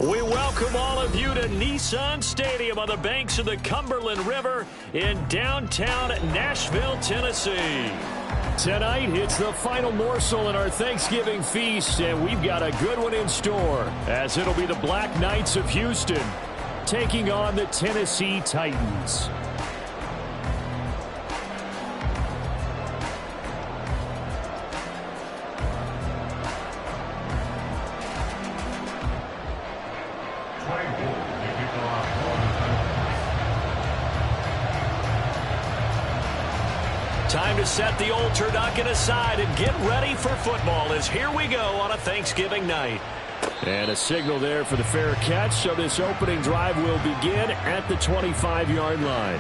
We welcome all of you to Nissan Stadium on the banks of the Cumberland River in downtown Nashville, Tennessee. Tonight, it's the final morsel in our Thanksgiving feast, and we've got a good one in store, as it'll be the Black Knights of Houston taking on the Tennessee Titans. Time to set the old turducken aside and get ready for football, as here we go on a Thanksgiving night. And a signal there for the fair catch, so this opening drive will begin at the 25-yard line.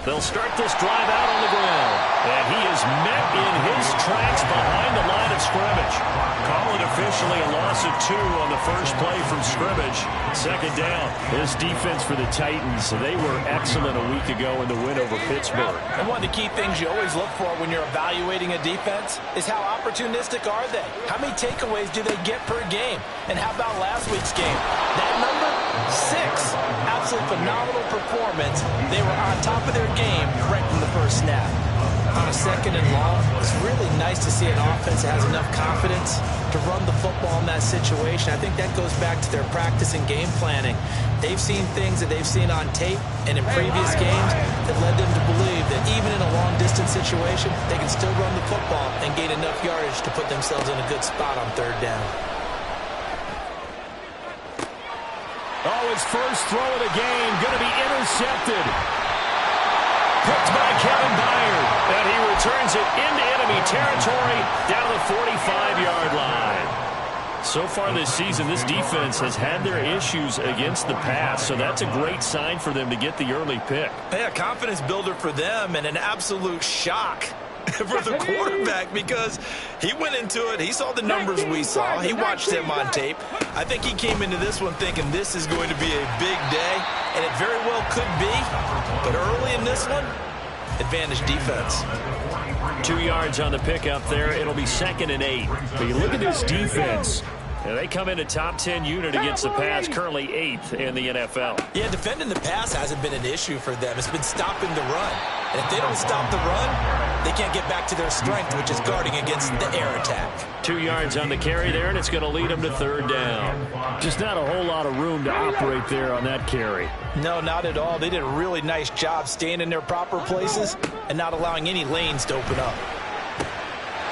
They'll start this drive out on the ground. And he is met in his tracks behind the line of scrimmage. Call it officially a loss of 2 on the first play from scrimmage. Second down. This defense for the Titans, they were excellent a week ago in the win over Pittsburgh. And one of the key things you always look for when you're evaluating a defense is how opportunistic are they? How many takeaways do they get per game? And how about last week's game? That number? 6. Absolutely phenomenal performance. They were on top of their game right from the first snap. On a second and long, it's really nice to see an offense that has enough confidence to run the football in that situation. I think that goes back to their practice and game planning. They've seen things that they've seen on tape and in previous games that led them to believe that even in a long-distance situation, they can still run the football and gain enough yardage to put themselves in a good spot on third down. Oh, his first throw of the game going to be intercepted. Picked by Kevin Byard, and he returns it into enemy territory down the 45-yard line. So far this season, this defense has had their issues against the pass, so that's a great sign for them to get the early pick. Yeah, confidence builder for them and an absolute shock for the quarterback, because he went into it, he saw the numbers we saw, he watched him on tape. I think he came into this one thinking this is going to be a big day, and it very well could be, but early in this one, advantage defense. 2 yards on the pickup there. It'll be 2nd and 8. But you look at this defense. They come in a top 10 unit against the pass, currently 8th in the NFL. Yeah, defending the pass hasn't been an issue for them. It's been stopping the run. And if they don't stop the run, they can't get back to their strength, which is guarding against the air attack. 2 yards on the carry there, and it's going to lead them to third down. Just not a whole lot of room to operate there on that carry. No, not at all. They did a really nice job staying in their proper places and not allowing any lanes to open up.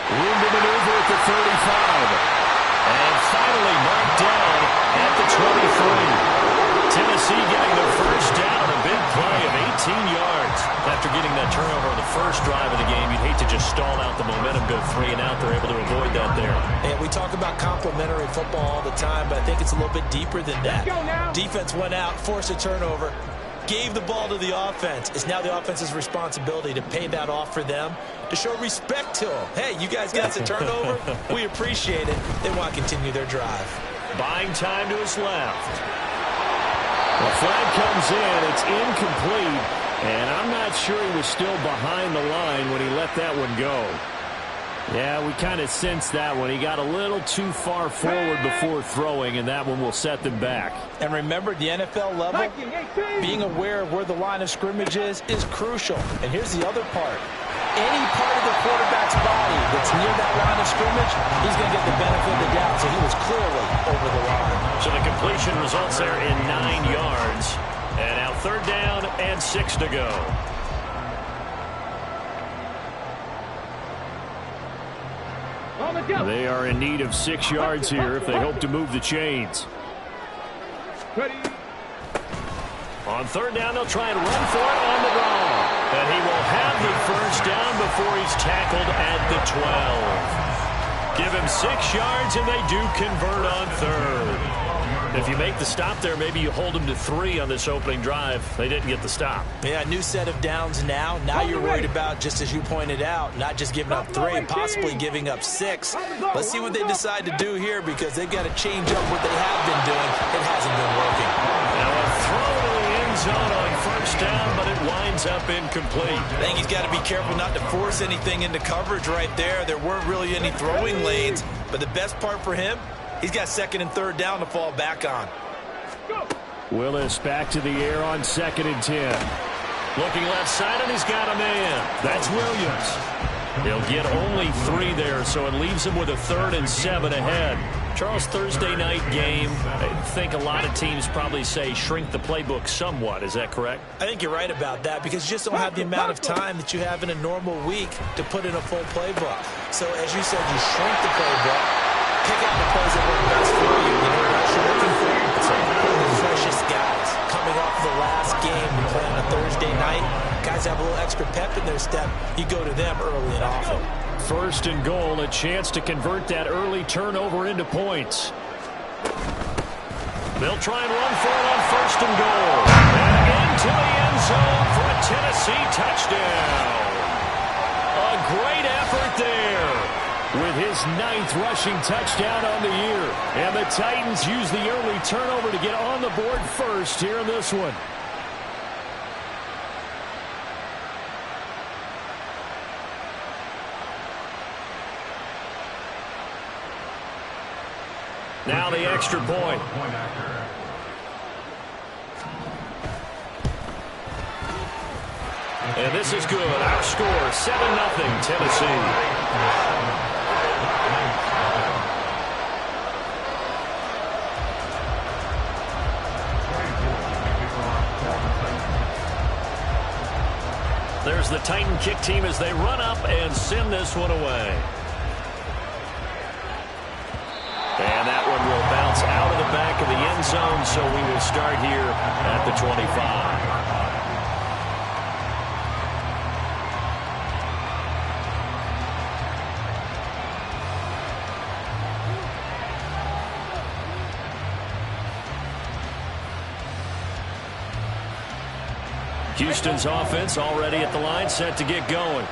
Room to maneuver at the 35. And finally marked down at the 23. Tennessee getting the first down, a big play of 18 yards. After getting that turnover on the first drive of the game, you'd hate to just stall out the momentum, go 3 and out. They're able to avoid that there. And we talk about complementary football all the time, but I think it's a little bit deeper than that. Defense went out, forced a turnover, gave the ball to the offense. It's now the offense's responsibility to pay that off for them, to show respect to them. Hey, you guys got the turnover. We appreciate it. They want to continue their drive. Buying time to his left. The flag comes in. It's incomplete. And I'm not sure he was still behind the line when he let that one go. Yeah, we kind of sensed that one. He got a little too far forward before throwing, and that one will set them back. And remember, the NFL level, being aware of where the line of scrimmage is crucial. And here's the other part. Any part of the quarterback's body that's near that line of scrimmage, he's going to get the benefit of the doubt. So he was clearly over the line. So the completion results there in 9 yards. And now third down and 6 to go. They are in need of 6 yards here if they hope to move the chains. On third down, they'll try and run for it on the draw. And he will have the first down before he's tackled at the 12. Give him 6 yards, and they do convert on third. If you make the stop there, maybe you hold them to 3 on this opening drive. They didn't get the stop. Yeah, new set of downs now. Now you're worried about, just as you pointed out, not just giving up 3, possibly giving up 6. Let's see what they decide to do here, because they've got to change up what they have been doing. It hasn't been working. Now a throw to the end zone on first down, but it winds up incomplete. I think he's got to be careful not to force anything into coverage right there. There weren't really any throwing lanes, but the best part for him, he's got 2nd and 3rd down to fall back on. Willis back to the air on 2nd and 10. Looking left side, and he's got a man. That's Williams. He'll get only 3 there, so it leaves him with a 3rd and 7 ahead. Charles, Thursday night game, I think a lot of teams probably say shrink the playbook somewhat. Is that correct? I think you're right about that, because you just don't have the amount of time that you have in a normal week to put in a full playbook. So as you said, you shrink the playbook, pick out the plays that work best for you. You know what else you're looking for? It's like the freshest guys coming off the last game to play on a Thursday night. Guys have a little extra pep in their step. You go to them early and often. 1st and goal, a chance to convert that early turnover into points. They'll try and run for it on 1st and goal. And into the end zone for a Tennessee touchdown. A great effort there, with his 9th rushing touchdown on the year. And the Titans use the early turnover to get on the board first here in this one. Now the extra point. And this is good. Our score, 7-0 Tennessee. There's the Titan kick team as they run up and send this one away. And that one will bounce out of the back of the end zone, so we will start here at the 25. Houston's offense already at the line, set to get going.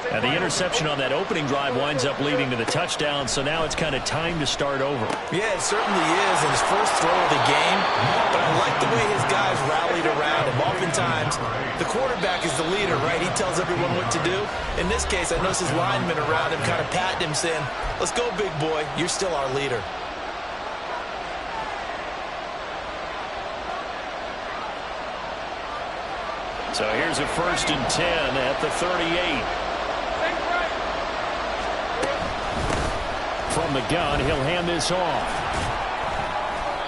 And the interception on that opening drive winds up leading to the touchdown, so now it's kind of time to start over. Yeah, it certainly is, in his first throw of the game. But I like the way his guys rallied around him. Oftentimes, the quarterback is the leader, right? He tells everyone what to do. In this case, I notice his linemen around him kind of patting him, saying, "Let's go, big boy. You're still our leader." So here's a 1st and 10 at the 38. From the gun, he'll hand this off.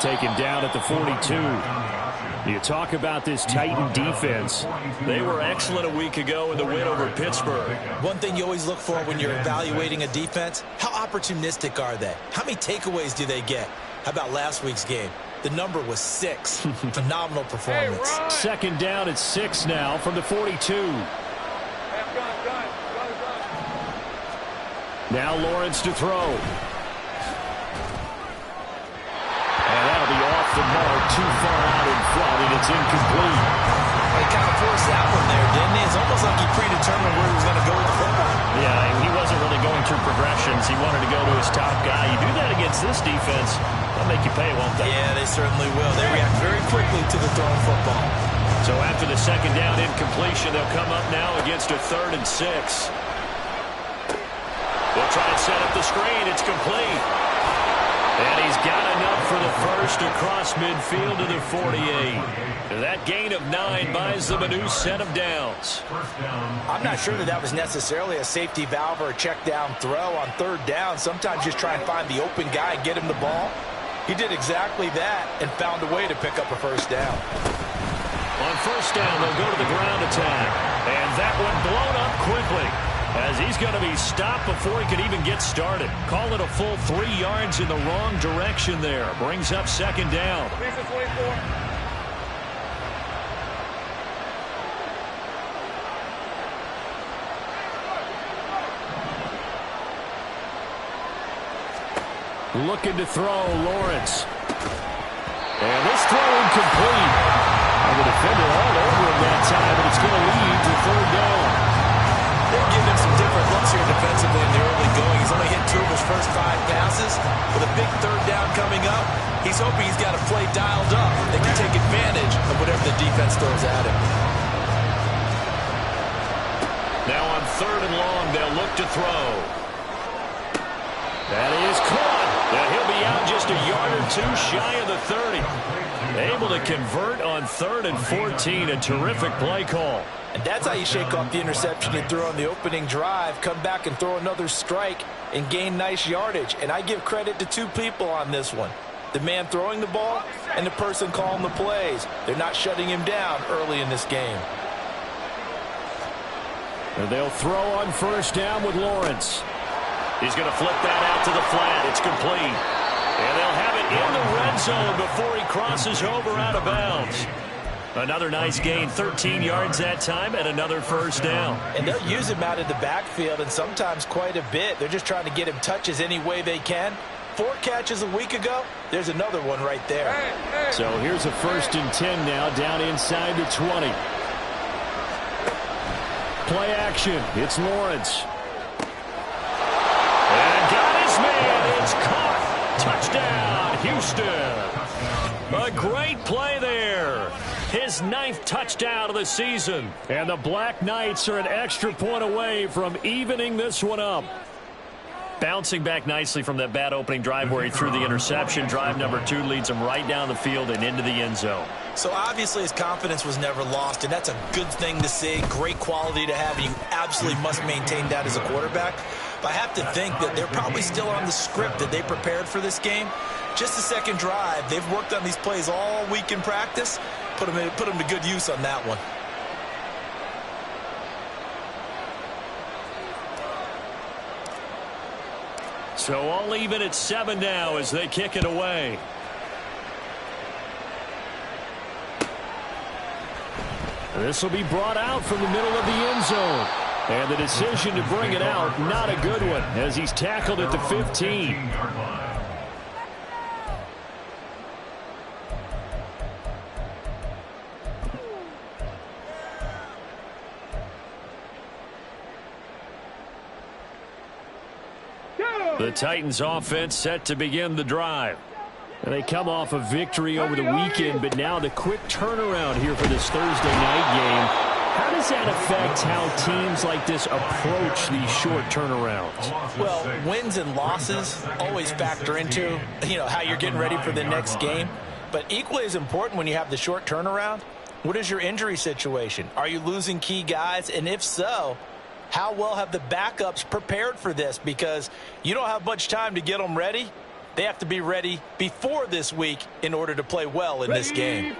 Taken down at the 42. You talk about this Titan defense. They were excellent a week ago in the win over Pittsburgh. One thing you always look for when you're evaluating a defense, how opportunistic are they? How many takeaways do they get? How about last week's game? The number was 6. Phenomenal performance. 2nd down at 6 now from the 42. Now Lawrence to throw. And that'll be off the mark, too far out in front, and it's incomplete. He kind of forced that one there, didn't he? It's almost like he predetermined where he was going to go with the football. Yeah, he wasn't really going through progressions. He wanted to go to his top guy. You do that against this defense, they'll make you pay, won't they? Yeah, they certainly will. They react very quickly to the thrown football. So after the 2nd down incompletion, they'll come up now against a 3rd and 6. They'll try and set up the screen. It's complete. And he's got enough for the first across midfield to the 48. That gain of 9 buys them a new set of downs. I'm not sure that was necessarily a safety valve or a check down throw on 3rd down. Sometimes just try and find the open guy and get him the ball. He did exactly that and found a way to pick up a 1st down. On 1st down, they'll go to the ground attack. And that one blown up quickly, as he's going to be stopped before he could even get started. Call it a full 3 yards in the wrong direction there. Brings up 2nd down. Looking to throw, Lawrence. And this throw incomplete. And the defender all over him that time, but it's going to lead to third down. They're giving him some different looks here defensively in the early going. He's only hit 2 of his first 5 passes. With a big third down coming up, he's hoping he's got a play dialed up that can take advantage of whatever the defense throws at him. Now on third and long, they'll look to throw. That is caught. Now he'll be out just a yard or 2 shy of the 30. Able to convert on 3rd and 14. A terrific play call. And that's how you shake off the interception you threw on the opening drive, come back and throw another strike and gain nice yardage. And I give credit to 2 people on this one. The man throwing the ball and the person calling the plays. They're not shutting him down early in this game. And they'll throw on first down with Lawrence. He's going to flip that out to the flat. It's complete. And they'll have it in the red zone before he crosses over out of bounds. Another nice gain, 13 yards that time, and another first down. And they'll use him out of the backfield, and sometimes quite a bit. They're just trying to get him touches any way they can. 4 catches a week ago. There's another one right there. So here's a 1st and 10 now, down inside the 20. Play action. It's Lawrence. And got his man. It's caught. Touchdown, Houston. A great play there. His 9th touchdown of the season. And the Black Knights are an extra point away from evening this one up. Bouncing back nicely from that bad opening drive where he threw the interception. Drive number 2 leads him right down the field and into the end zone. So obviously his confidence was never lost, and that's a good thing to see. Great quality to have. You absolutely must maintain that as a quarterback. But I have to think that they're probably still on the script that they prepared for this game. Just the second drive. They've worked on these plays all week in practice. Put them to good use on that one. So all even at 7 now as they kick it away. This will be brought out from the middle of the end zone. And the decision to bring it out, not a good one, as he's tackled at the 15. The Titans offense set to begin the drive. And they come off a victory over the weekend, but now the quick turnaround here for this Thursday night game. How does that affect how teams like this approach these short turnarounds? Well, wins and losses always factor into, how you're getting ready for the next game. But equally as important when you have the short turnaround, what is your injury situation? Are you losing key guys? And if so, how well have the backups prepared for this? Because you don't have much time to get them ready. They have to be ready before this week in order to play well in this game.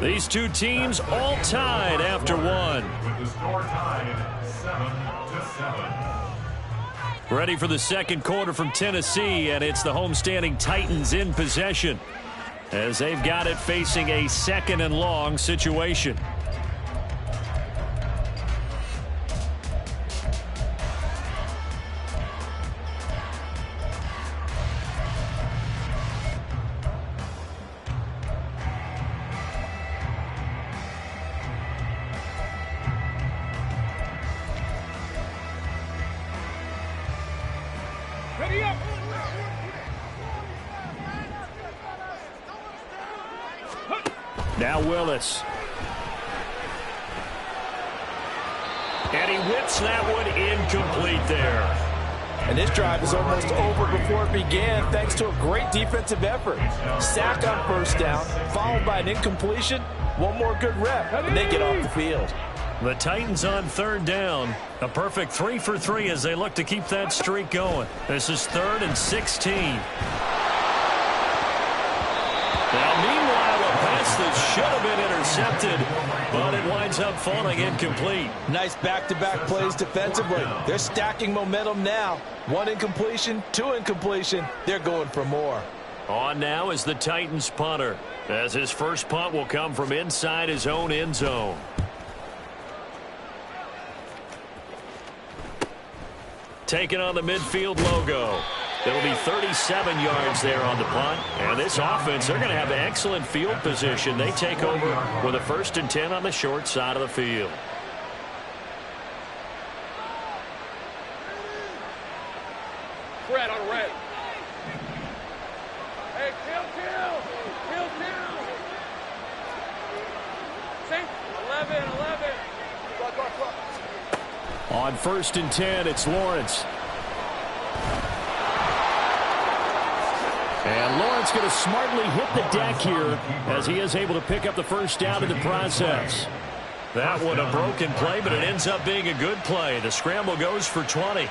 These 2 teams all tied after 1. Ready for the second quarter from Tennessee, and it's the homestanding Titans in possession as they've got it facing a 2nd and long situation. Now Willis. And he whips that one incomplete there. And this drive is almost over before it began thanks to a great defensive effort. Sack on first down, followed by an incompletion. One more good rep, and they get off the field. The Titans on 3rd down. A perfect 3 for 3 as they look to keep that streak going. This is 3rd and 16. Now, meanwhile, a pass that should have been intercepted, but it winds up falling incomplete. Nice back-to-back plays defensively. They're stacking momentum now. 1 incompletion, 2 incompletion. They're going for more. On now is the Titans punter, as his first punt will come from inside his own end zone. taking on the midfield logo. It'll be 37 yards there on the punt. And this offense, they're going to have excellent field position. They take over with a 1st and 10 on the short side of the field. Red on red. Hey, kill. 11. On 1st and 10, it's Lawrence. And Lawrence going to smartly hit the deck here as he is able to pick up the 1st down in the process. That one a broken play, but it ends up being a good play. The scramble goes for 20.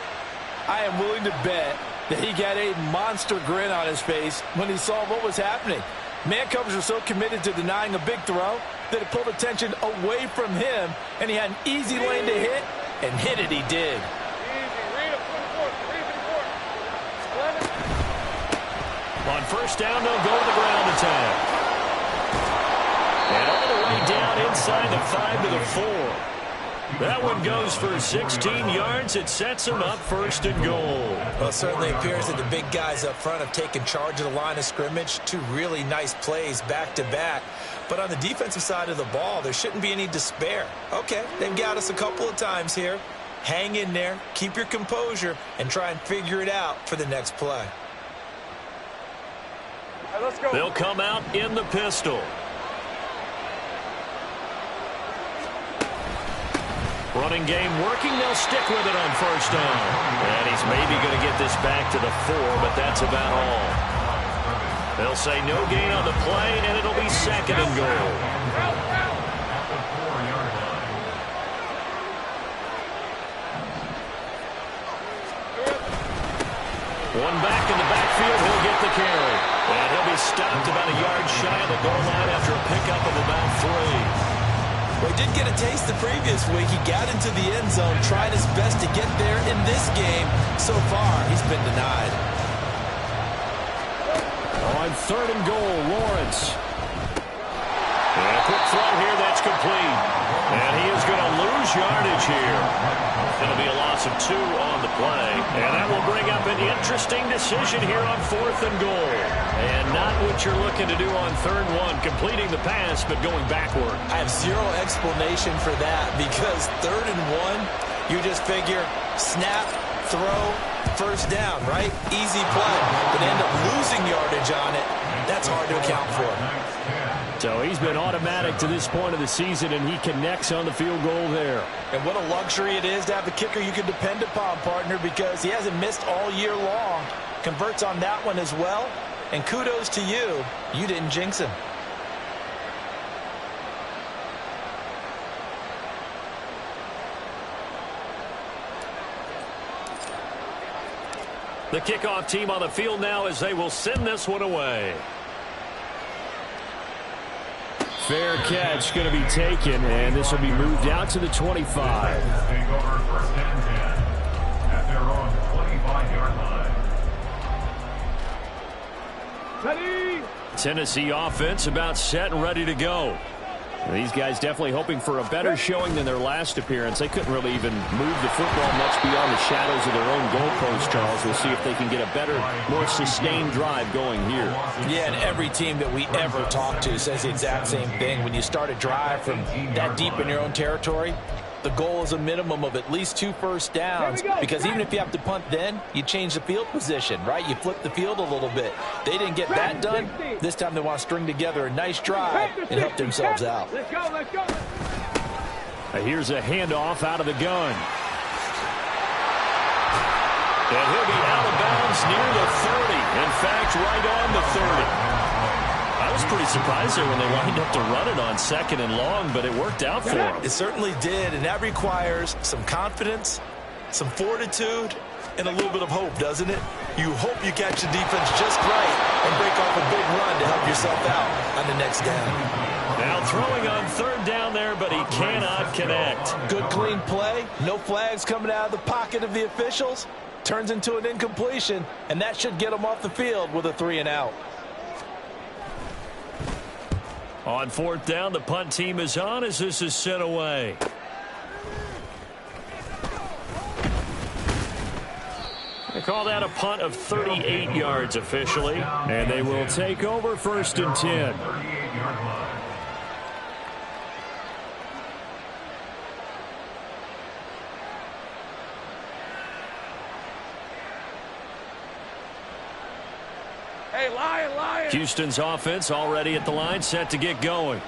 I am willing to bet that he got a monster grin on his face when he saw what was happening. Man coverage was so committed to denying a big throw that it pulled attention away from him, and he had an easy lane to hit, and hit it he did. On 1st down, they'll go to the ground attack. And all the way down inside the 5 to the 4. That one goes for 16 yards. It sets him up 1st and goal. Well, it certainly appears that the big guys up front have taken charge of the line of scrimmage. 2 really nice plays back-to-back. But on the defensive side of the ball, there shouldn't be any despair. Okay, they've got us a couple of times here. Hang in there, keep your composure, and try and figure it out for the next play. Right, let's go. They'll come out in the pistol. Running game working. They'll stick with it on 1st down. And he's maybe going to get this back to the 4, but that's about all. They'll say no gain on the play, and it'll be 2nd and goal. One back in the backfield. He'll get the carry. And he'll be stopped about a yard shy of the goal line after a pickup of about 3. Well, he did get a taste the previous week. He got into the end zone, tried his best to get there in this game. So far, he's been denied. On 3rd and goal, Lawrence. And a quick throw here, that's complete. And he is going to lose yardage here. It'll be a loss of 2 on the play. And that will bring up an interesting decision here on 4th and goal. And not what you're looking to do on 3rd and 1, completing the pass, but going backward. I have zero explanation for that because 3rd and 1, you just figure snap, throw, 1st down, right? Easy play. But end up losing yardage on it. That's hard to account for. So he's been automatic to this point of the season, and he connects on the field goal there. And what a luxury it is to have a kicker you can depend upon, partner, because he hasn't missed all year long. Converts on that one as well. And kudos to you. You didn't jinx him. The kickoff team on the field now as they will send this one away. Fair catch going to be taken, and this will be moved out to the 25. Take over 1st and 10 at their own 25-yard line. Ready. Tennessee offense about set and ready to go. These guys definitely hoping for a better showing than their last appearance. They couldn't really even move the football much beyond the shadows of their own goalpost, Charles. We'll see if they can get a better, more sustained drive going here. Yeah, and every team that we ever talk to says the exact same thing. When you start a drive from that deep in your own territory, the goal is a minimum of at least 2 first downs, because even if you have to punt then, you change the field position, right? You flip the field a little bit. They didn't get that done. This time they want to string together a nice drive and help themselves out. Let's go, let's go. Here's a handoff out of the gun. And he'll be out of bounds near the 30. In fact, right on the 30. I was pretty surprised there when they lined up to run it on 2nd and long, but it worked out for them. It certainly did, and that requires some confidence, some fortitude, and a little bit of hope, doesn't it? You hope you catch the defense just right and break off a big run to help yourself out on the next down. Now throwing on 3rd down there, but he cannot connect. Good clean play, no flags coming out of the pocket of the officials. Turns into an incompletion, and that should get him off the field with a 3 and out. On 4th down, the punt team is on as this is sent away. They call that a punt of 38 yards officially. And they will take over 1st and 10. 38-yard line. Hey, Lion. Houston's offense already at the line, set to get going.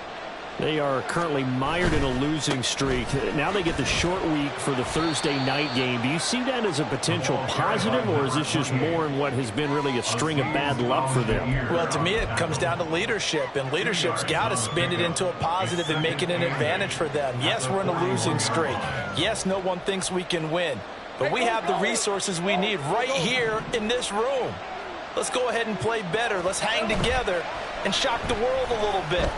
They are currently mired in a losing streak. Now they get the short week for the Thursday night game. Do you see that as a potential positive, or is this just more in what has been really a string of bad luck for them? Well, to me, it comes down to leadership, and leadership's got to spin it into a positive and make it an advantage for them. Yes, we're in a losing streak. Yes, no one thinks we can win, but we have the resources we need right here in this room. Let's go ahead and play better. Let's hang together and shock the world a little bit.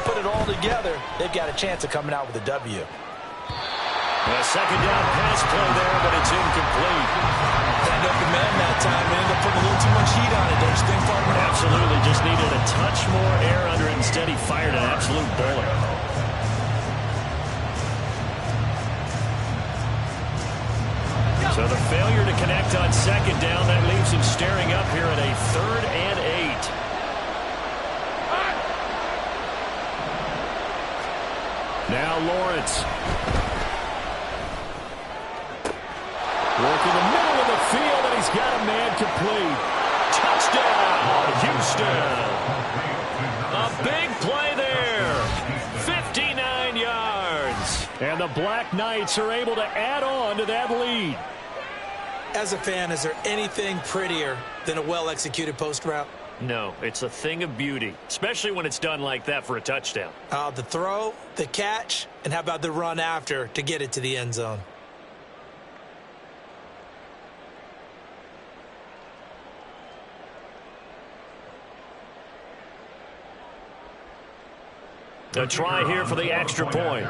Put it all together, they've got a chance of coming out with a W. A second down pass play there, but it's incomplete. Had no command that time and ended up putting a little too much heat on it, don't you think, Farmer? Absolutely, just needed a touch more air under it. Instead, he fired an absolute bullet. So the failure to connect on second down, that leaves him staring up here at a 3rd and 8. Now Lawrence. Working the middle of the field, and he's got a man complete. Touchdown, Houston. A big play there. 59 yards. And the Black Knights are able to add on to that lead. As a fan, is there anything prettier than a well-executed post route? No, it's a thing of beauty, especially when it's done like that for a touchdown. The throw, the catch, and how about the run after to get it to the end zone? A try here for the extra point.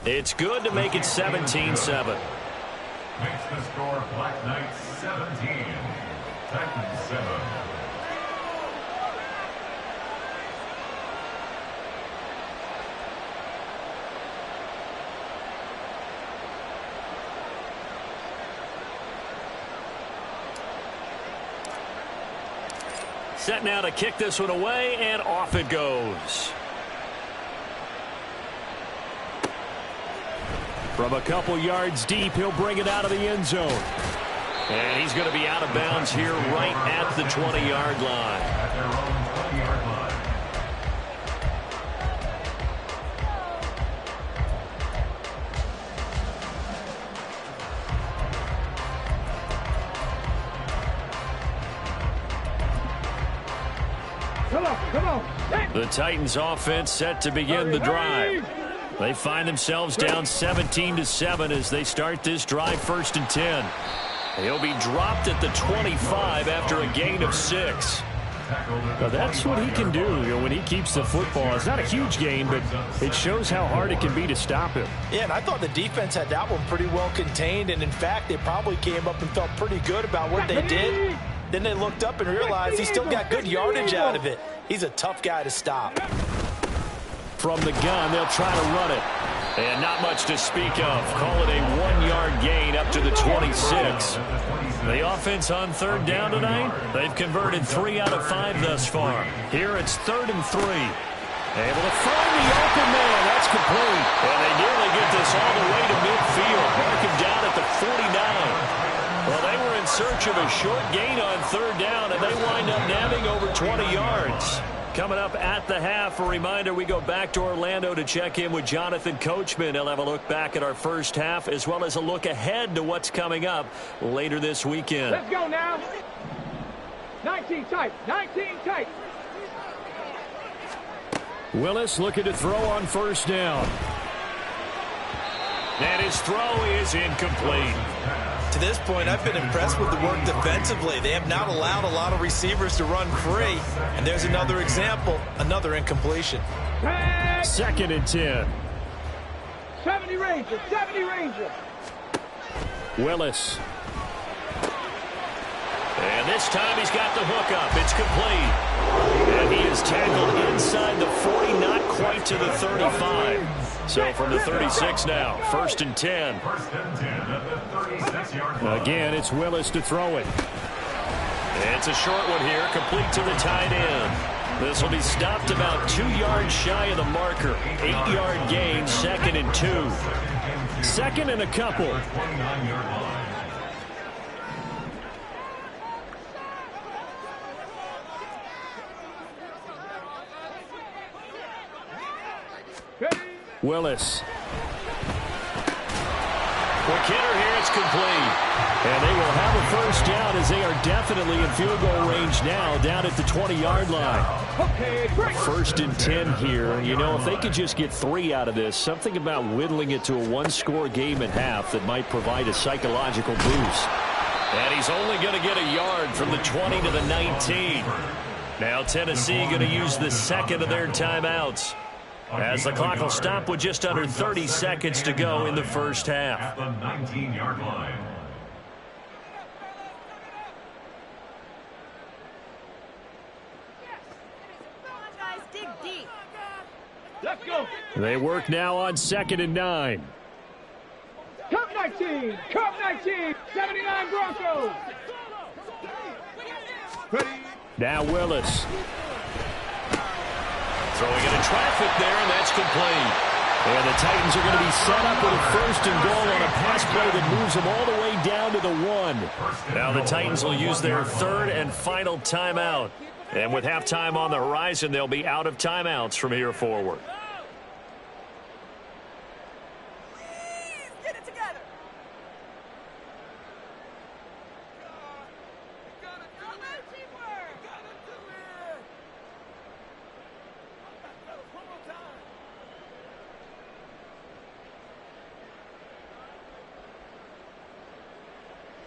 It's good to make it 17-7. Makes the score Black Knights 17, Titans 7. Set now to kick this one away, and off it goes. From a couple yards deep, he'll bring it out of the end zone. And he's going to be out of bounds here right at the 20-yard line. At their own 20-yard line. Come on. Hey. The Titans offense set to begin the drive. They find themselves down 17-7 as they start this drive 1st and 10. He'll be dropped at the 25 after a gain of 6. Now that's what he can do, when he keeps the football. It's not a huge gain, but it shows how hard it can be to stop him. Yeah, and I thought the defense had that one pretty well contained, and in fact, they probably came up and felt pretty good about what they did. Then they looked up and realized he still got good yardage out of it. He's a tough guy to stop. From the gun, they'll try to run it. And not much to speak of. Call it a 1-yard gain up to the 26. The offense on 3rd down tonight, they've converted 3 out of 5 thus far. Here it's 3rd and 3. Able to find the open man. That's complete. And they nearly get this all the way to midfield. Mark him down at the 49. Well, they were in search of a short gain on 3rd down, and they wind up nabbing over 20 yards. Coming up at the half, a reminder, we go back to Orlando to check in with Jonathan Coachman. He'll have a look back at our first half as well as a look ahead to what's coming up later this weekend. Let's go now. 19 tight. Willis looking to throw on 1st down. And his throw is incomplete. To this point, I've been impressed with the work defensively. They have not allowed a lot of receivers to run free. And there's another example, another incompletion. 2nd and 10. 70 Ranger. Willis. And this time he's got the hook up. It's complete. And he is tackled inside the 40, not quite to the 35. So from the 36 now, 1st and 10. First and 10 at the 36-yard line. Again, it's Willis to throw it. It's a short one here, complete to the tight end. This will be stopped about 2 yards shy of the marker. 8-yard gain, 2nd and 2. 2nd and a couple. 29-yard line. Willis. Quick hitter here, it's complete. And they will have a first down as they are definitely in field goal range now, down at the 20-yard line. 1st and 10 here. And, you know, if they could just get 3 out of this, something about whittling it to a 1-score game at half that might provide a psychological boost. And he's only going to get a yard from the 20 to the 19. Now Tennessee going to use the second of their timeouts, as the clock will stop with just under 30 seconds to go in the first half. At the 19-yard line. Dig deep. Let's go. They work now on 2nd and 9. Cup 19. Cup 19. 79 Broncos. Ready. Now Willis. Throwing into traffic there, and that's complete. And the Titans are going to be set up with a 1st and goal on a pass play that moves them all the way down to the 1. Now the Titans will use their 3rd and final timeout. And with halftime on the horizon, they'll be out of timeouts from here forward. Please get it together.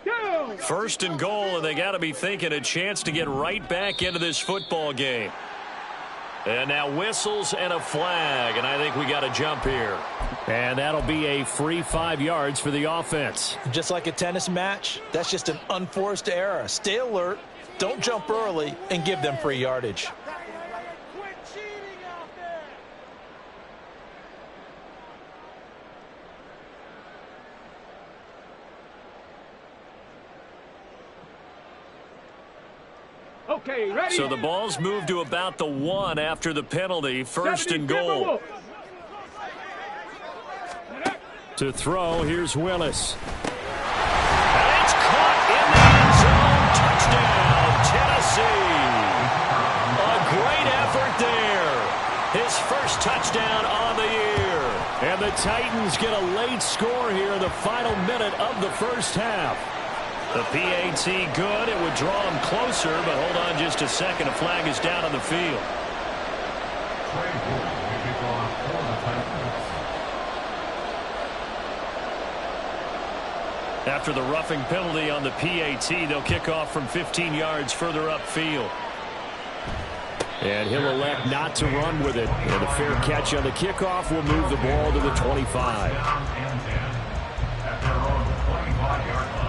Go. 1st and goal, and they got to be thinking a chance to get right back into this football game. And now whistles and a flag, and I think we got to jump here. And that'll be a free 5 yards for the offense. Just like a tennis match, that's just an unforced error. Stay alert, don't jump early, and give them free yardage. Quit cheating out there. Okay, ready? So the ball's moved to about the 1 after the penalty. 1st and goal. To throw, here's Willis. And it's caught in the end zone. Touchdown, Tennessee. A great effort there. His first touchdown on the year. And the Titans get a late score here in the final minute of the first half. The PAT good. It would draw him closer, but hold on just a second. A flag is down on the field. After the roughing penalty on the PAT, they'll kick off from 15 yards further upfield. And he'll elect not to run with it. And a fair catch on the kickoff will move the ball to the 25. At their own 25-yard line.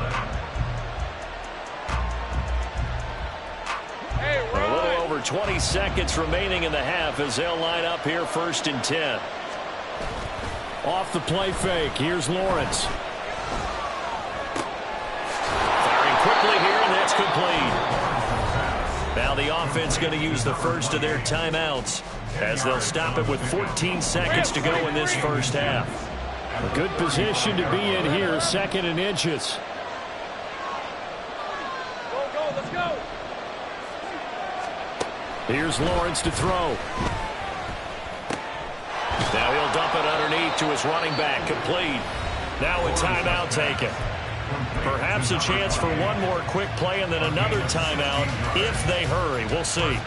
A little over 20 seconds remaining in the half as they'll line up here 1st and 10. Off the play fake. Here's Lawrence. Firing quickly here, and that's complete. Now the offense going to use the first of their timeouts as they'll stop it with 14 seconds to go in this first half. A good position to be in here, 2nd and inches. Go, let's go. Here's Lawrence to throw. Now he'll dump it underneath to his running back, complete. Now a timeout taken. Perhaps a chance for one more quick play and then another timeout if they hurry. We'll see.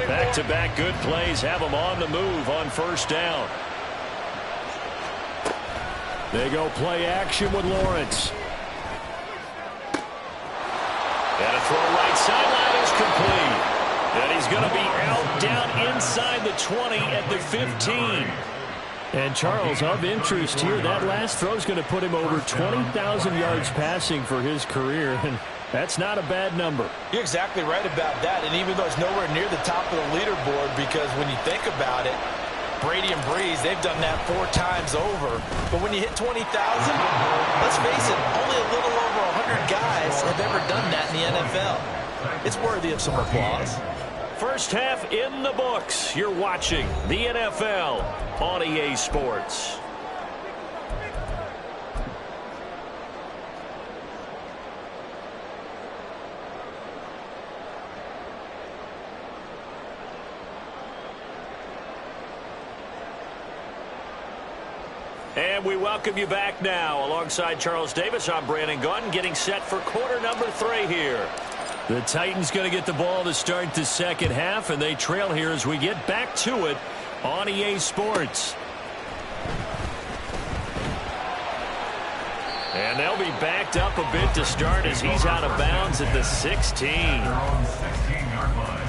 Back-to-back good plays have them on the move on 1st down. They go play action with Lawrence. And a throw right sideline is complete. And he's going to be out down inside the 20 at the 15. And Charles, of interest here, that last throw is going to put him over 20,000 yards passing for his career. And That's not a bad number. You're exactly right about that, and even though it's nowhere near the top of the leaderboard, because when you think about it, Brady and Breeze, they've done that 4 times over. But when you hit 20,000, let's face it, only a little over 100 guys have ever done that in the NFL. It's worthy of some applause. First half in the books. You're watching the NFL on EA Sports. And we welcome you back now. Alongside Charles Davis, I'm Brandon Gunn, getting set for quarter number 3 here. The Titans going to get the ball to start the second half, and they trail here as we get back to it on EA Sports. And they'll be backed up a bit to start as he's out of bounds at the 16. They're on 16-yard line.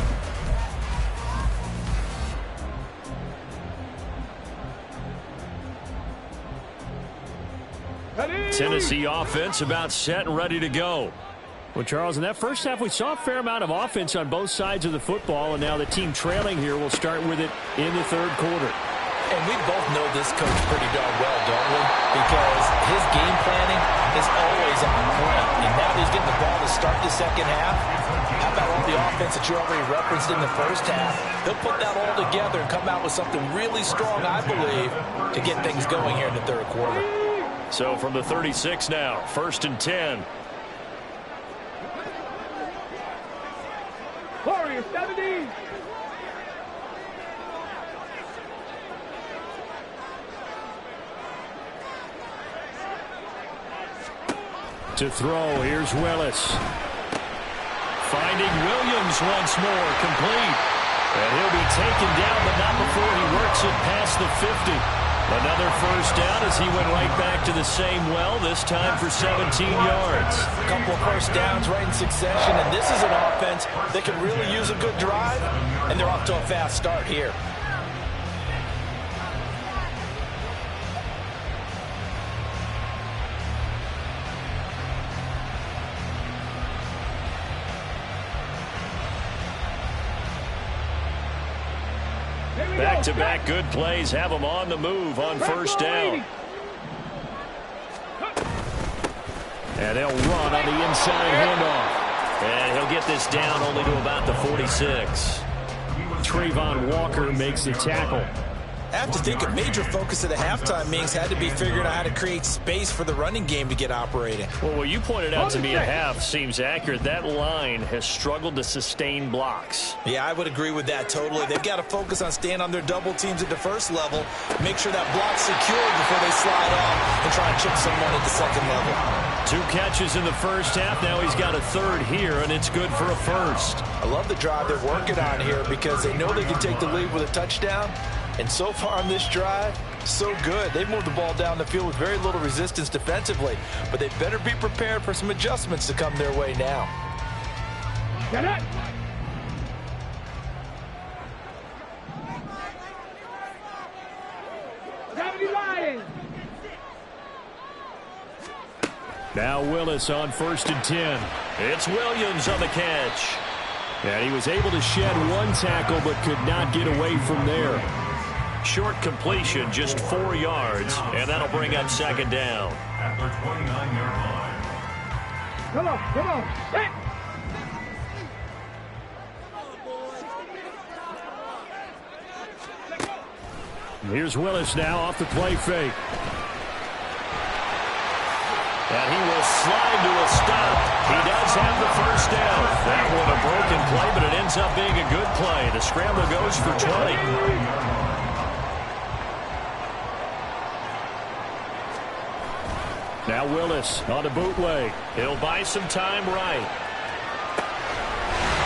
Tennessee offense about set and ready to go. Well, Charles, in that first half, we saw a fair amount of offense on both sides of the football, and now the team trailing here will start with it in the third quarter. And we both know this coach pretty darn well, don't we? Because his game planning is always on point. And now he's getting the ball to start the second half. How about all the offense that you already referenced in the first half? They'll put that all together and come out with something really strong, I believe, to get things going here in the third quarter. So from the 36 now, 1st and 10. Warriors 70. To throw, here's Willis. Finding Williams once more, complete. And he'll be taken down, but not before he works it past the 50. Another first down as he went right back to the same well, this time for 17 yards. A couple of first downs right in succession, and this is an offense that can really use a good drive, and they're off to a fast start here. Back-to-back good plays have him on the move on first down. And they'll run on the inside handoff. And he'll get this down only to about the 46. Trayvon Walker makes the tackle. I have to think a major focus of the halftime meetings had to be figuring out how to create space for the running game to get operating. Well, what you pointed out to me at half seems accurate. That line has struggled to sustain blocks. Yeah, I would agree with that totally. They've got to focus on staying on their double teams at the first level, make sure that block's secured before they slide off and try and chip someone at the second level. 2 catches in the first half. Now he's got a third here, and it's good for a first. I love the drive they're working on here because they know they can take the lead with a touchdown. And so far on this drive, so good. They've moved the ball down the field with very little resistance defensively, but they better be prepared for some adjustments to come their way now. Get it. Lions. Now Willis on 1st and 10. It's Williams on the catch. And he was able to shed 1 tackle but could not get away from there. Short completion, just 4 yards, and that'll bring up second down. At the 29-yard line. Come on. Hey. Here's Willis now off the play fake. And he will slide to a stop. He does have the first down. That one a broken play, but it ends up being a good play. The scramble goes for 20. Now Willis on the bootleg. He'll buy some time right.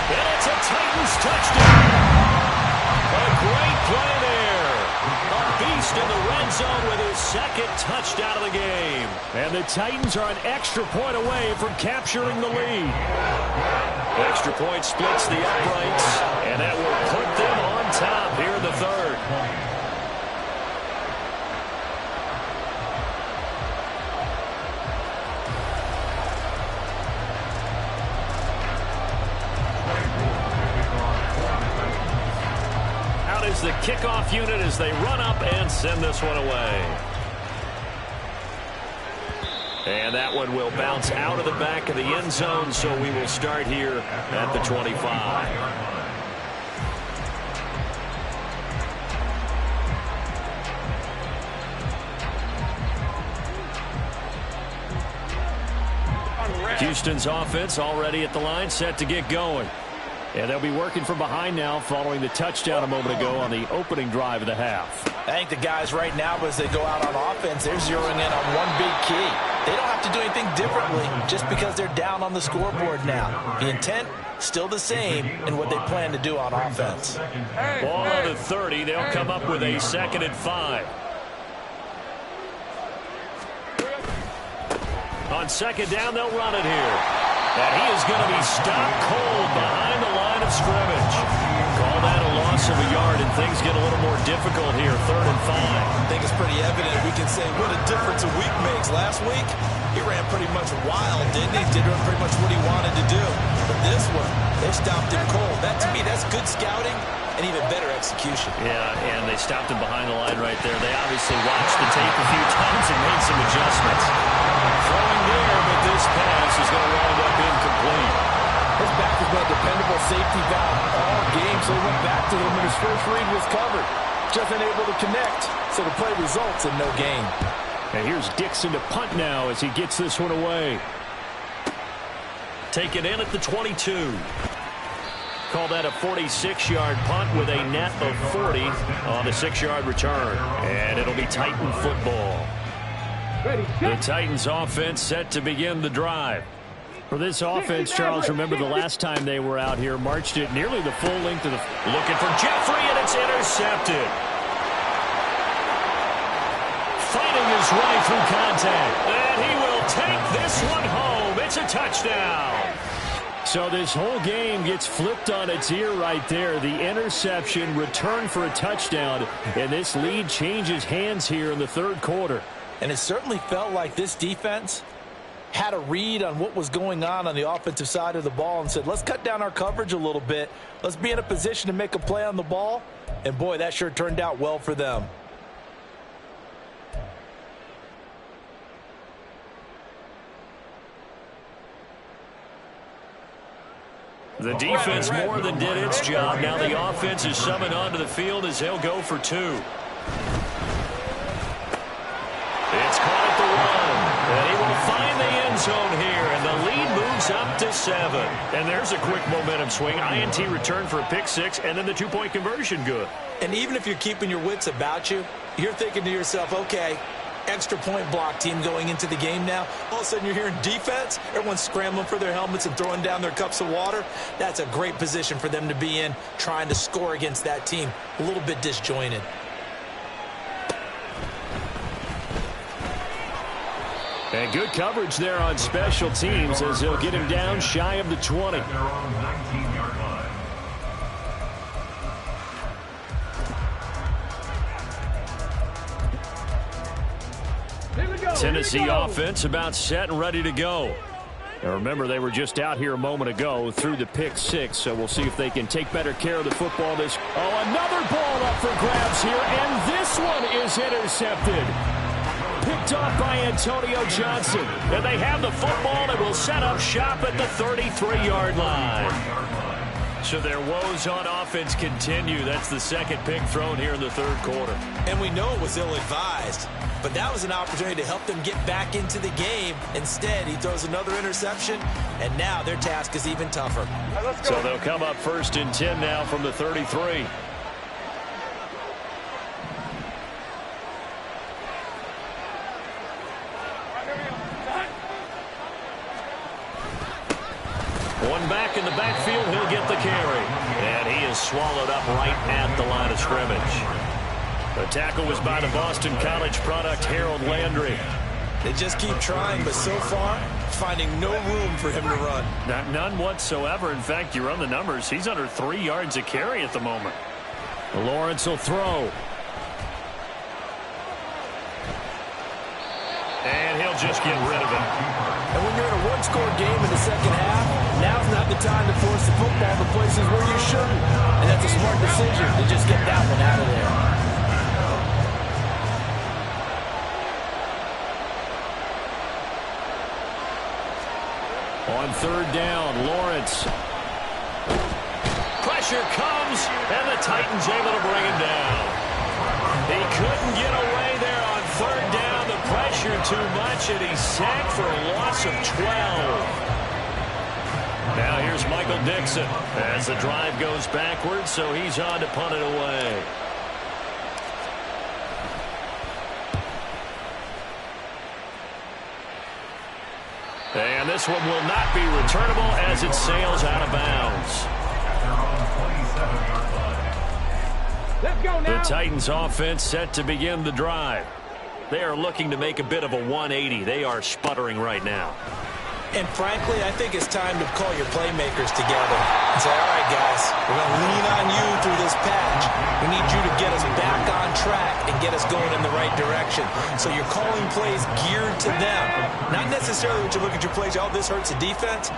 And it's a Titans touchdown. A great play there. A beast in the red zone with his 2nd touchdown of the game. And the Titans are an extra point away from capturing the lead. Extra point splits the uprights, and that will put them on top here in the third. kickoff unit as they run up and send this one away. And that one will bounce out of the back of the end zone, so we will start here at the 25. Houston's offense already at the line, set to get going. And they'll be working from behind now following the touchdown a moment ago on the opening drive of the half. I think the guys right now, as they go out on offense, they're zeroing in on one big key. They don't have to do anything differently just because they're down on the scoreboard now. The intent, still the same in what they plan to do on offense. Ball on the 30. They'll come up with a 2nd and 5. On 2nd down, they'll run it here. And he is going to be stopped cold behind the line of scrimmage. Call that a loss of a yard, and things get a little more difficult here. 3rd and 5. I think it's pretty evident. We can say what a difference a week makes. Last week, he ran pretty much wild, didn't he? Did pretty much what he wanted to do. But this one, they stopped him cold. That, to me, that's good scouting and even better execution. Yeah, and they stopped him behind the line right there. They obviously watched the tape a few times and made some adjustments. Throwing there, but this pass is going to wind up incomplete. His back has been a dependable safety valve all game, so he went back to him when his first read was covered. Just unable to connect, so the play results in no gain. And here's Dixon to punt now as he gets this one away. Take it in at the 22. Call that a 46-yard punt with a net of 40 on the 6-yard return. And it'll be Titan football. The Titans offense set to begin the drive. For this offense, Charles, remember the last time they were out here, marched it nearly the full length of the... Looking for Jeffrey, and it's intercepted. Fighting his way through contact. And he will take this one home. It's a touchdown. So this whole game gets flipped on its ear right there. The interception, return for a touchdown, and this lead changes hands here in the 3rd quarter. And it certainly felt like this defense had a read on what was going on the offensive side of the ball and said, let's cut down our coverage a little bit. Let's be in a position to make a play on the ball. And, boy, that sure turned out well for them. The defense more than did its job. Now the offense is summoned onto the field as they'll go for 2. It's caught at the 1. And he will find the end zone here. And the lead moves up to 7. And there's a quick momentum swing. INT return for a pick 6. And then the 2-point conversion good. And even if you're keeping your wits about you, you're thinking to yourself, okay, extra point block team going into the game now. All of a sudden you're hearing defense. Everyone's scrambling for their helmets and throwing down their cups of water. That's a great position for them to be in, trying to score against that team. A little bit disjointed. And good coverage there on special teams as they'll get him down shy of the 20. At their own 19-yard line. Tennessee offense about set and ready to go. Now remember, they were just out here a moment ago through the pick 6, so we'll see if they can take better care of the football. Another ball up for grabs here, and this one is intercepted. Picked off by Antonio Johnson. And they have the football that will set up shop at the 33-yard line. So their woes on offense continue. That's the 2nd pick thrown here in the 3rd quarter. And we know it was ill-advised, but that was an opportunity to help them get back into the game. Instead, he throws another interception, and now their task is even tougher. So they'll come up 1st and 10 now from the 33. One back in the backfield, he'll get the carry. And he is swallowed up right at the line of scrimmage. The tackle was by the Boston College product, Harold Landry. They just keep trying, but so far, finding no room for him to run. None whatsoever. In fact, you run the numbers, he's under 3 yards a carry at the moment. Lawrence will throw. And he'll they'll just get rid of it. And when you're in a one-score game in the second half, now's not the time to force the football to places where you shouldn't. And that's a smart decision to just get that one out of there. On third down, Lawrence. Pressure comes, and the Titans able to bring him down. He couldn't get away there on third down. The pressure too much, and he's sacked for a loss of 12. Now here's Michael Dixon as the drive goes backwards, so he's on to punt it away. And this one will not be returnable as it sails out of bounds. Let's go now. The Titans offense set to begin the drive. They are looking to make a bit of a 180. They are sputtering right now. And frankly, I think it's time to call your playmakers together and say, all right, guys, we're going to lean on you through this patch. We need you to get us back on track and get us going in the right direction. So you're calling plays geared to them. Not necessarily when you look at your plays, oh, this hurts the defense.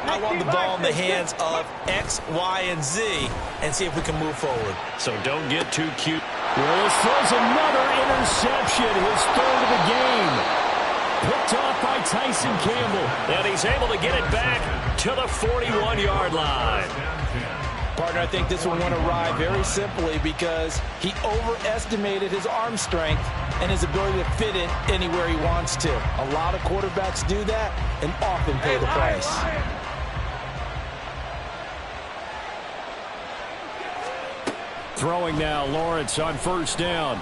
I want the ball in the hands of X, Y, and Z and see if we can move forward. So don't get too cute. Willis throws another interception, his third of the game. Picked off by Tyson Campbell. And he's able to get it back to the 41-yard line. Partner, I think this one went awry very simply because he overestimated his arm strength and his ability to fit it anywhere he wants to. A lot of quarterbacks do that and often pay the price. Throwing now, Lawrence on first down.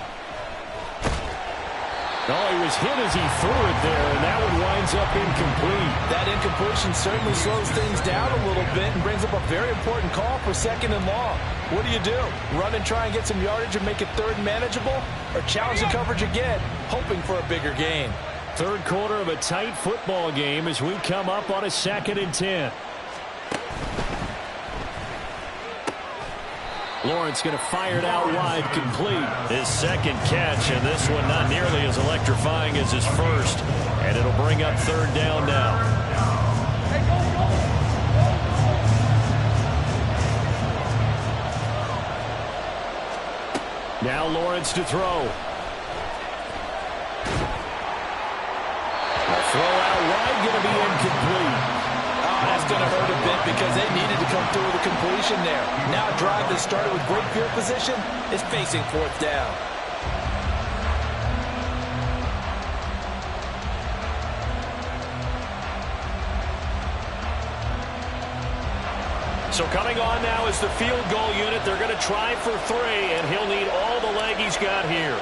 Oh, he was hit as he threw it there, and that one winds up incomplete. That incompletion certainly slows things down a little bit and brings up a very important call for second and long. What do? Run and try and get some yardage and make it third and manageable? Or challenge the coverage again, hoping for a bigger gain? Third quarter of a tight football game as we come up on a 2nd and 10. Lawrence going to fire it out wide, complete. His second catch, and this one not nearly as electrifying as his first. And it'll bring up third down now. Now Lawrence to throw. A throw out wide, going to be incomplete. That's going to hurt a bit because they needed to come through with a completion there. Now a drive that started with great field position is facing fourth down. So coming on now is the field goal unit. They're going to try for 3, and he'll need all the leg he's got here.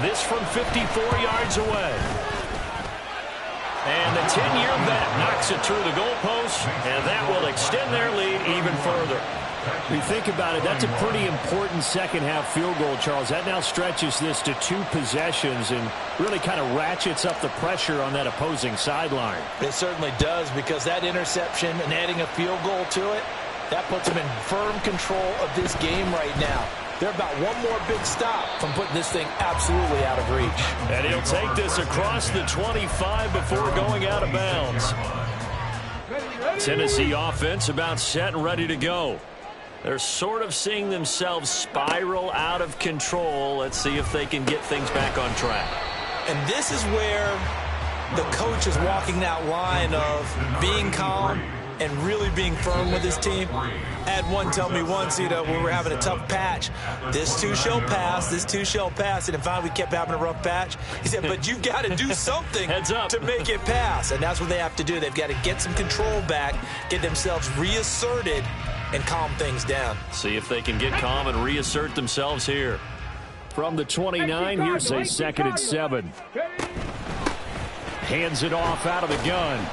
This from 54 yards away. And the 10-year vet knocks it through the goalpost, and that will extend their lead even further. If you think about it, that's a pretty important second-half field goal, Charles. That now stretches this to 2 possessions and really kind of ratchets up the pressure on that opposing sideline. It certainly does, because that interception and adding a field goal to it, that puts them in firm control of this game right now. They're about one more big stop from putting this thing absolutely out of reach. And he'll take this across the 25 before going out of bounds. Tennessee offense about set and ready to go. They're sort of seeing themselves spiral out of control. Let's see if they can get things back on track. And this is where the coach is walking that line of being calm and really being firm with his team. I had one tell me once, when we were having a tough patch, this too shall pass, this too shall pass, and if finally we kept having a rough patch, he said, but you've got to do something to make it pass, and that's what they have to do. They've got to get some control back, get themselves reasserted, and calm things down. See if they can get calm and reassert themselves here. From the 29, here's a 2nd and 7. Hands it off out of the gun.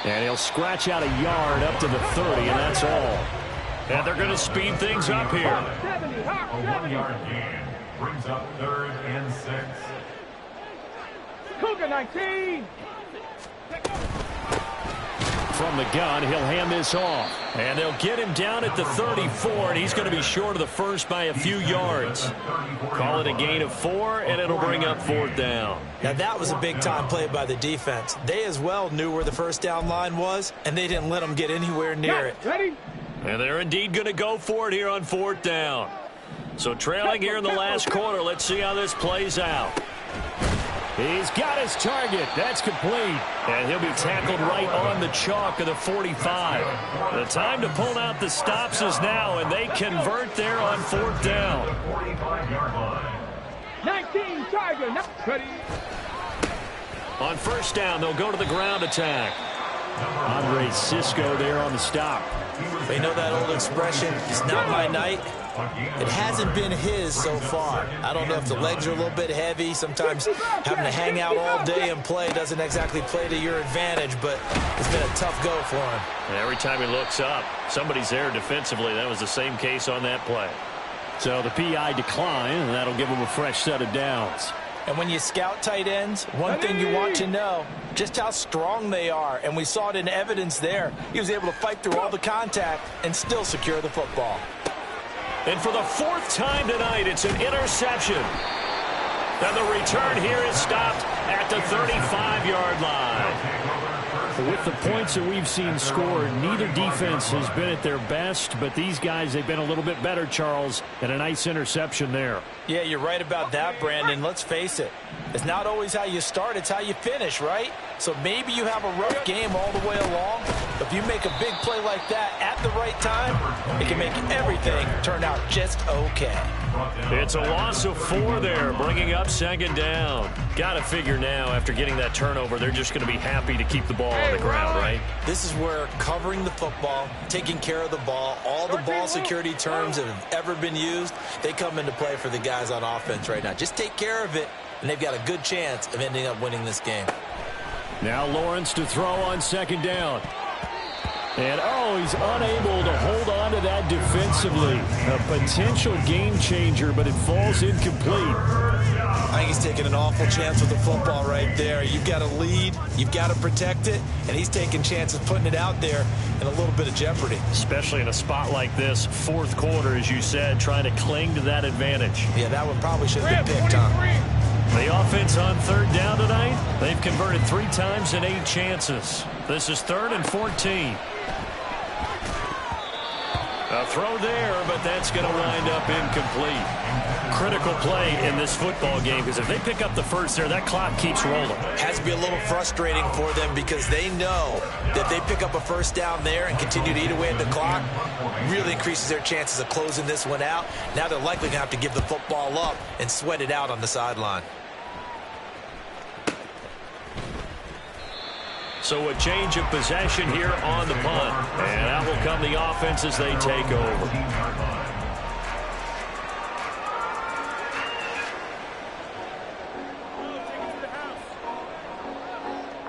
And he'll scratch out a yard up to the 30, and that's all. And they're going to speed things up here. A 1-yard gain brings up 3rd and 6. Cougar 19. from the gun. He'll hand this off. And they'll get him down at the 34, and he's going to be short of the first by a few yards. Call it a gain of 4, and it'll bring up 4th down. Now, that was a big-time play by the defense. They as well knew where the first down line was, and they didn't let them get anywhere near it. Ready? And they're indeed going to go for it here on 4th down. So trailing here in the last quarter, let's see how this plays out. He's got his target. That's complete. And he'll be tackled right on the chalk of the 45. The time to pull out the stops is now, and they convert there on 4th down. 19 Tiger. Ready? On 1st down, they'll go to the ground attack. Andre Cisco there on the stop. They know that old expression, it's not my night. It hasn't been his so far. I don't know if the legs are a little bit heavy. Sometimes having to hang out all day and play doesn't exactly play to your advantage, but it's been a tough go for him. And every time he looks up, somebody's there defensively. That was the same case on that play. So the PI decline, and that'll give him a fresh set of downs. And when you scout tight ends, one thing you want to know, just how strong they are. And we saw it in evidence there. He was able to fight through all the contact and still secure the football. And for the 4th time tonight, it's an interception. And the return here is stopped at the 35-yard line. With the points that we've seen scored, neither defense has been at their best, but these guys, they've been a little bit better, Charles, and a nice interception there. Yeah, you're right about that, Brandon. Let's face it. It's not always how you start, it's how you finish, right? So maybe you have a rough game all the way along, but if you make a big play like that at the right time, it can make everything turn out just okay. It's a loss of 4 there, bringing up 2nd down. Got to figure now, after getting that turnover, they're just going to be happy to keep the ball on the ground, right? This is where covering the football, taking care of the ball, all the ball security terms that have ever been used, they come into play for the guys on offense right now. Just take care of it, and they've got a good chance of ending up winning this game. Now Lawrence to throw on 2nd down. And, he's unable to hold on to that defensively. A potential game changer, but it falls incomplete. I think he's taking an awful chance with the football right there. You've got to lead, you've got to protect it, and he's taking chances putting it out there in a little bit of jeopardy. Especially in a spot like this, 4th quarter, as you said, trying to cling to that advantage. Yeah, that one probably should have been picked, Tom. The offense on 3rd down tonight, they've converted 3 times in 8 chances. This is 3rd and 14. A throw there, but that's going to wind up incomplete. Critical play in this football game, because if they pick up the first there, that clock keeps rolling. Has to be a little frustrating for them because they know that if they pick up a first down there and continue to eat away at the clock, really increases their chances of closing this one out. Now they're likely going to have to give the football up and sweat it out on the sideline. So a change of possession here on the punt. And out will come the offense as they take over.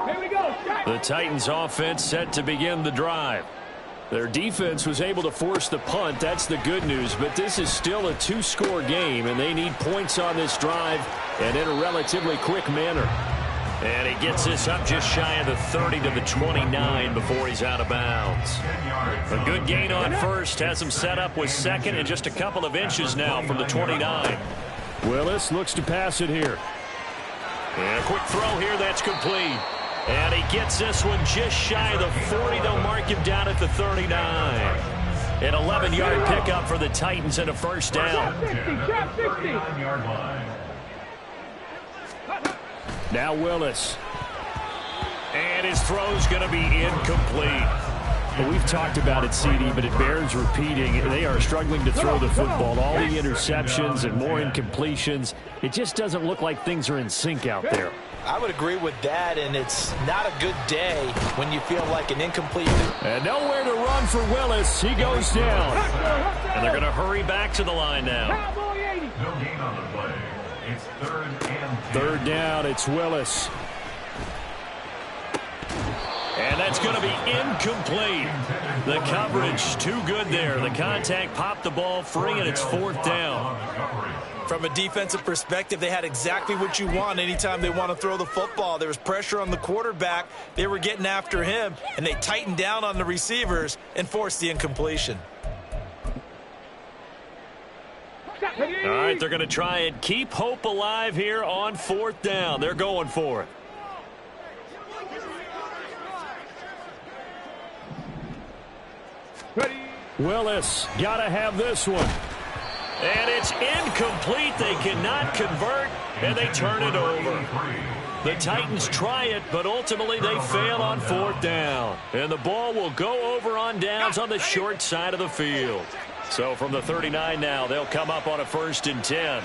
Here we go. The Titans offense set to begin the drive. Their defense was able to force the punt. That's the good news. But this is still a 2-score game, and they need points on this drive and in a relatively quick manner. And he gets this up just shy of the 30 to the 29 before he's out of bounds. A good gain on 1st has him set up with 2nd and just a couple of inches now from the 29. Willis looks to pass it here. And a quick throw here, that's complete. And he gets this one just shy of the 40. They'll mark him down at the 39. An 11-yard pickup for the Titans and a 1st down. Trap 60. Now Willis. And his throw's going to be incomplete. Well, we've talked about it, CD, but it bears repeating. They are struggling to throw the football. All the interceptions and more incompletions. It just doesn't look like things are in sync out there. I would agree with that, and it's not a good day when you feel like an incomplete. And nowhere to run for Willis. He goes down. And they're going to hurry back to the line now. No gain on the play. It's 3rd and 10. 3rd down, it's Willis. And that's going to be incomplete. The coverage too good there. The contact popped the ball free, and it's 4th down. From a defensive perspective, they had exactly what you want anytime they want to throw the football. There was pressure on the quarterback. They were getting after him, and they tightened down on the receivers and forced the incompletion. All right, they're going to try and keep hope alive here on 4th down. They're going for it. Ready. Willis, got to have this one. And it's incomplete. They cannot convert, and they turn it over. The Titans try it, but ultimately they fail on 4th down. And the ball will go over on downs on the short side of the field. So from the 39 now, they'll come up on a 1st and 10.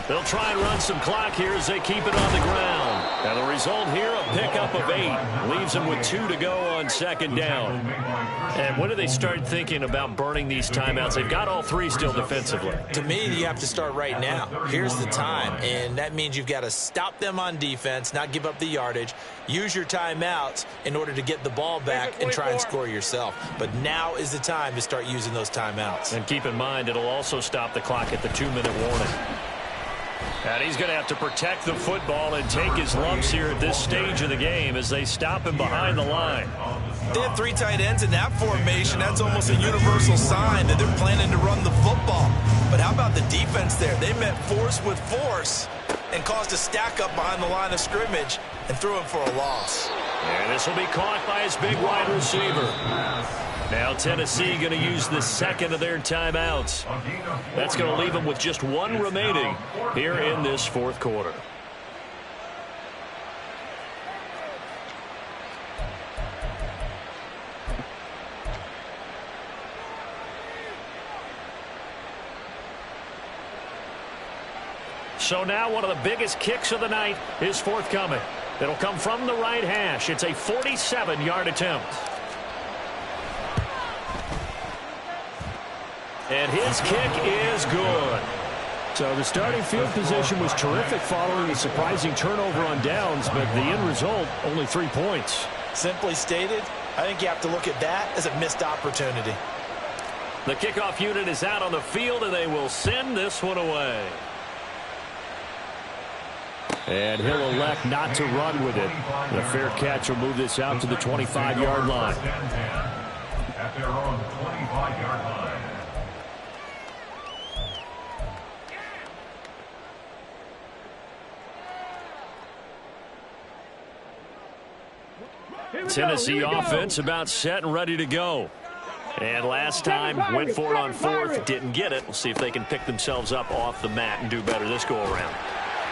They'll try and run some clock here as they keep it on the ground. And the result here, a pickup of 8. Leaves them with 2 to go on 2nd down. And when do they start thinking about burning these timeouts? They've got all 3 still defensively. To me, you have to start right now. Here's the time, and that means you've got to stop them on defense, not give up the yardage, use your timeouts in order to get the ball back and try and score yourself. But now is the time to start using those timeouts. And keep in mind, it'll also stop the clock at the 2-minute warning. And he's going to have to protect the football and take his lumps here at this stage of the game as they stop him behind the line. They have 3 tight ends in that formation. That's almost a universal sign that they're planning to run the football. But how about the defense there? They met force with force and caused a stack up behind the line of scrimmage and threw him for a loss. And this will be caught by his big wide receiver. Now Tennessee going to use the 2nd of their timeouts. That's going to leave them with just 1 remaining here in this 4th quarter. So now one of the biggest kicks of the night is forthcoming. It'll come from the right hash. It's a 47-yard attempt. And his kick is good. So the starting field position was terrific following a surprising turnover on downs, but the end result, only 3 points. Simply stated, I think you have to look at that as a missed opportunity. The kickoff unit is out on the field, and they will send this one away. And he'll elect not to run with it. The fair catch will move this out to the 25-yard line. At their own 25-yard line. Tennessee offense about set and ready to go. And last time went for it on 4th, didn't get it. We'll see if they can pick themselves up off the mat and do better this go around.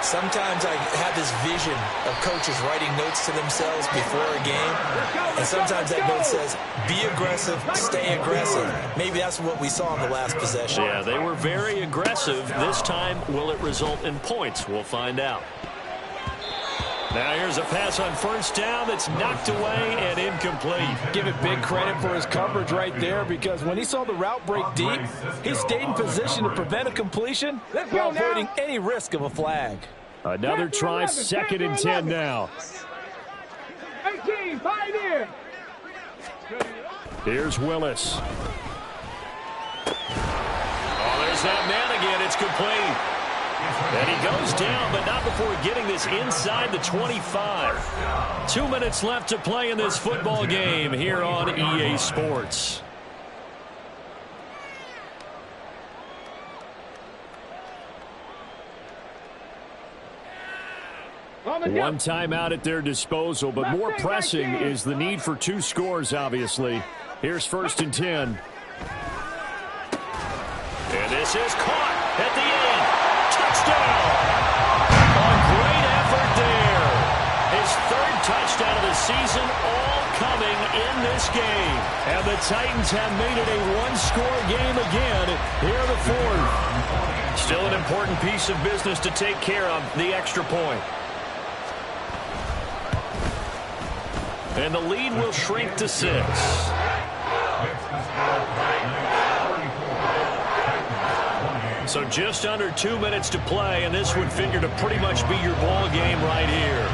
Sometimes I have this vision of coaches writing notes to themselves before a game, and sometimes that note says, be aggressive, stay aggressive. Maybe that's what we saw in the last possession. Yeah, they were very aggressive. This time, will it result in points? We'll find out. Now here's a pass on 1st down that's knocked away and incomplete. Give it big credit for his coverage right there, because when he saw the route break deep, he stayed in position to prevent a completion while avoiding any risk of a flag. Another try, 2nd and 10 now. 18, Pioneer. Here's Willis. Oh, there's that man again. It's complete. And he goes down, but not before getting this inside the 25. 2 minutes left to play in this football game here on EA Sports. One timeout at their disposal, but more pressing is the need for 2 scores, obviously. Here's 1st and 10. And this is caught at the end. Touchdown! A great effort there. His 3rd touchdown of the season, all coming in this game. And the Titans have made it a 1-score game again here in the 4th. Still an important piece of business to take care of, the extra point. And the lead will shrink to 6. So just under 2 minutes to play, and this would figure to pretty much be your ball game right here.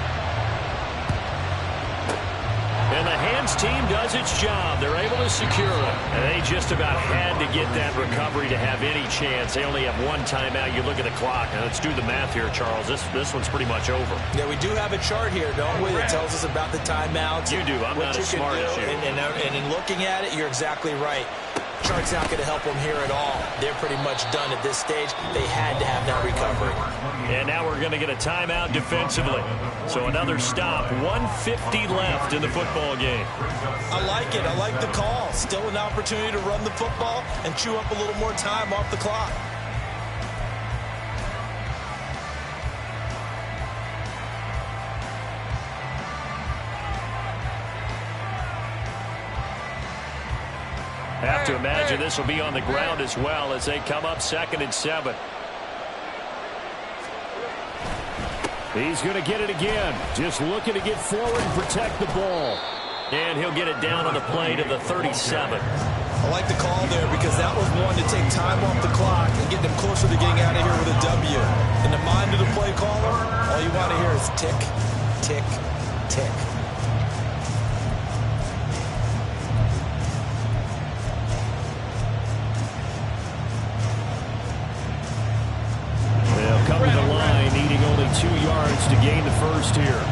And the hands team does its job. They're able to secure it. And they just about had to get that recovery to have any chance. They only have one timeout. You look at the clock. Now let's do the math here, Charles. This one's pretty much over. Yeah, we do have a chart here, don't we? That tells us about the timeouts. You do. I'm not as smart as you. And in looking at it, you're exactly right. Chart's not going to help them here at all. They're pretty much done at this stage. They had to have that recovery. And now we're going to get a timeout defensively. So another stop. 1:50 left in the football game. I like it. I like the call. Still an opportunity to run the football and chew up a little more time off the clock. Have to imagine this will be on the ground as well as they come up 2nd and 7. He's going to get it again. Just looking to get forward and protect the ball. And he'll get it down on the play to the 37. I like the call there because that was one to take time off the clock and get them closer to getting out of here with a W. In the mind of the play caller, all you want to hear is tick, tick, tick. They'll come to the line, needing only 2 yards to gain the first here.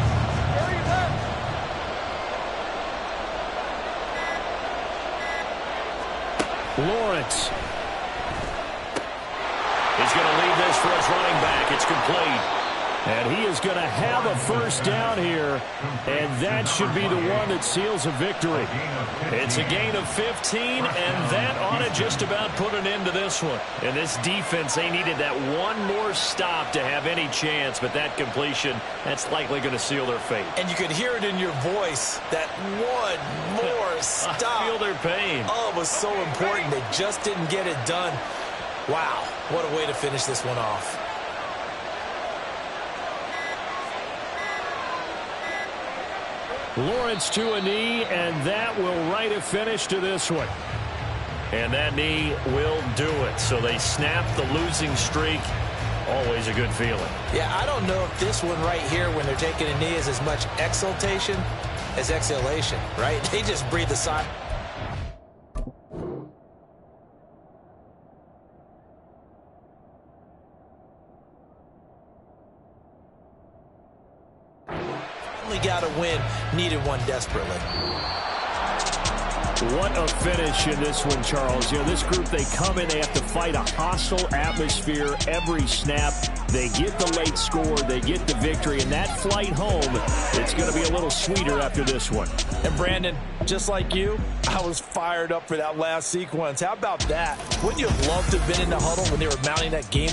Lawrence. He's going to leave this for his running back. It's complete. And he is going to have a first down here, and that should be the one that seals a victory. It's a gain of 15, and that ought to just about put an end to this one. And this defense, they needed that one more stop to have any chance, but that completion, that's likely going to seal their fate. And you could hear it in your voice, that one more stop. I feel their pain. Oh, it was so important. They just didn't get it done. Wow, what a way to finish this one off. Lawrence to a knee, and that will write a finish to this one. And that knee will do it. So they snap the losing streak. Always a good feeling. Yeah, I don't know if this one right here, when they're taking a knee, is as much exultation as exhalation, right? They just breathe a sigh. Got a win, needed one desperately. What a finish in this one, Charles. You know, this group, they come in, they have to fight a hostile atmosphere every snap. They get the late score, they get the victory, and that flight home, it's going to be a little sweeter after this one. And Brandon, just like you, I was fired up for that last sequence. How about that? Wouldn't you have loved to have been in the huddle when they were mounting that game